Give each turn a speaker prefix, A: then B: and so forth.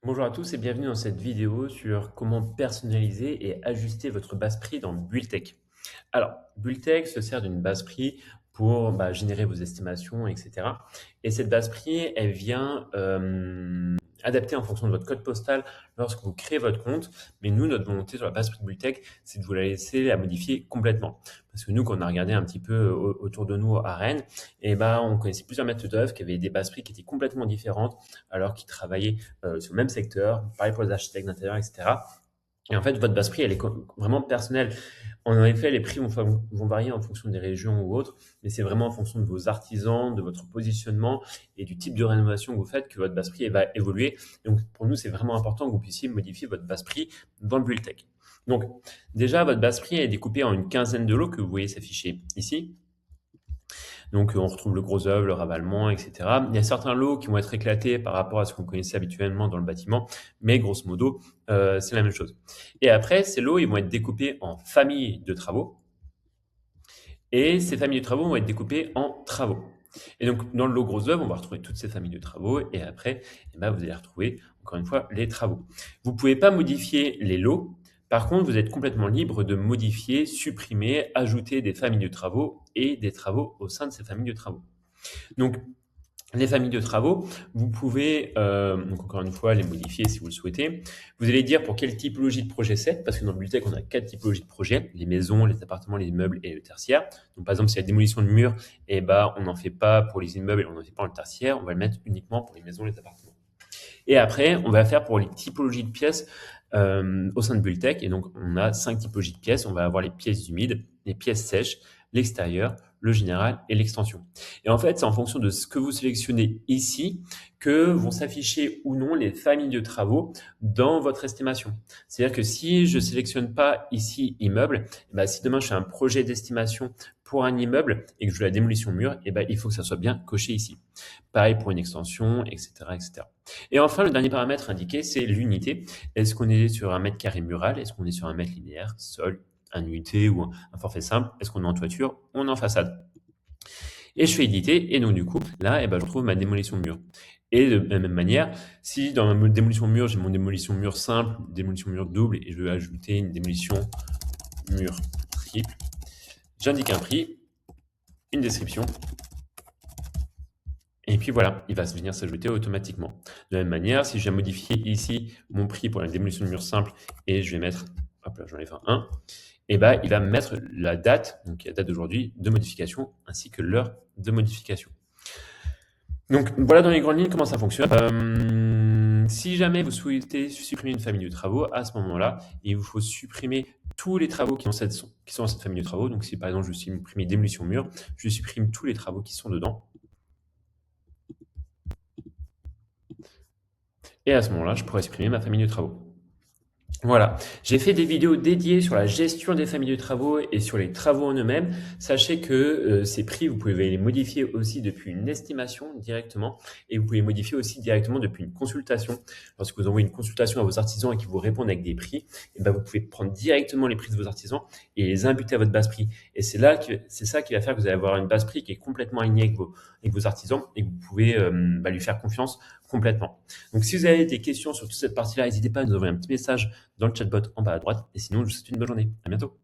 A: Bonjour à tous et bienvenue dans cette vidéo sur comment personnaliser et ajuster votre base prix dans Bulltech. Alors, Bulltech se sert d'une base prix pour générer vos estimations, etc. Et cette base prix, elle vient adapter en fonction de votre code postal lorsque vous créez votre compte. Mais nous, notre volonté sur la base prix de Bulltech, c'est de vous la laisser la modifier complètement. Parce que nous, quand on a regardé un petit peu autour de nous à Rennes, on connaissait plusieurs maîtres d'œuvre qui avaient des bases prix qui étaient complètement différentes alors qu'ils travaillaient sur le même secteur, pareil pour les architectes d'intérieur, etc. Et en fait, votre base prix, elle est vraiment personnelle. En effet, les prix vont varier en fonction des régions ou autres, mais c'est vraiment en fonction de vos artisans, de votre positionnement et du type de rénovation que vous faites que votre base prix elle va évoluer. Donc, pour nous, c'est vraiment important que vous puissiez modifier votre base prix dans le Bulltech. Donc, déjà, votre base prix est découpée en une quinzaine de lots que vous voyez s'afficher ici. Donc, on retrouve le gros œuvre, le ravalement, etc. Il y a certains lots qui vont être éclatés par rapport à ce qu'on connaissait habituellement dans le bâtiment, mais grosso modo, c'est la même chose. Et après, ces lots, ils vont être découpés en familles de travaux, et ces familles de travaux vont être découpées en travaux. Et donc, dans le lot gros œuvre, on va retrouver toutes ces familles de travaux, et après, vous allez retrouver, encore une fois, les travaux. Vous ne pouvez pas modifier les lots. Par contre, vous êtes complètement libre de modifier, supprimer, ajouter des familles de travaux et des travaux au sein de ces familles de travaux. Donc, les familles de travaux, vous pouvez, donc encore une fois, les modifier si vous le souhaitez. Vous allez dire pour quelle typologie de projet c'est, parce que dans le Bulltech, on a 4 typologies de projets, les maisons, les appartements, les immeubles et le tertiaire. Donc, par exemple, s'il y a démolition de murs, on n'en fait pas pour les immeubles et on n'en fait pas pour le tertiaire, on va le mettre uniquement pour les maisons et les appartements. Et après, on va faire pour les typologies de pièces au sein de Bulltech. Et donc, on a 5 typologies de pièces. On va avoir les pièces humides, les pièces sèches, l'extérieur, le général et l'extension. Et en fait, c'est en fonction de ce que vous sélectionnez ici que vont s'afficher ou non les familles de travaux dans votre estimation. C'est-à-dire que si je sélectionne pas ici immeuble, si demain je fais un projet d'estimation pour un immeuble et que je veux la démolition mur, il faut que ça soit bien coché ici. Pareil pour une extension, etc., etc. Et enfin, le dernier paramètre indiqué, c'est l'unité. Est-ce qu'on est sur un mètre carré mural? Est-ce qu'on est sur un mètre linéaire, sol, un unité ou un forfait simple? Est-ce qu'on est en toiture ou on est en façade? Et je fais éditer, et donc du coup, là, je retrouve ma démolition mur. Et de la même manière, si dans ma démolition mur, j'ai mon démolition mur simple, démolition mur double, et je veux ajouter une démolition mur triple, j'indique un prix, une description, et puis voilà, il va venir s'ajouter automatiquement. De la même manière, si j'ai modifié ici mon prix pour la démolition de mur simple et je vais mettre, hop là, j'enlève un 1, il va me mettre la date, donc la date d'aujourd'hui de modification, ainsi que l'heure de modification. Donc voilà dans les grandes lignes comment ça fonctionne. Si jamais vous souhaitez supprimer une famille de travaux, à ce moment-là, il vous faut supprimer tous les travaux qui sont dans cette famille de travaux. Donc si par exemple je supprime démolition mur, je supprime tous les travaux qui sont dedans. Et à ce moment-là, je pourrais supprimer ma famille de travaux. Voilà, j'ai fait des vidéos dédiées sur la gestion des familles de travaux et sur les travaux en eux-mêmes. Sachez que ces prix, vous pouvez les modifier aussi depuis une estimation directement et vous pouvez les modifier aussi directement depuis une consultation. Lorsque vous envoyez une consultation à vos artisans et qu'ils vous répondent avec des prix, vous pouvez prendre directement les prix de vos artisans et les imputer à votre base prix. Et c'est ça qui va faire que vous allez avoir une base prix qui est complètement alignée avec vos artisans et que vous pouvez lui faire confiance complètement. Donc si vous avez des questions sur toute cette partie-là, n'hésitez pas à nous envoyer un petit message dans le chatbot en bas à droite. Et sinon, je vous souhaite une bonne journée. À bientôt.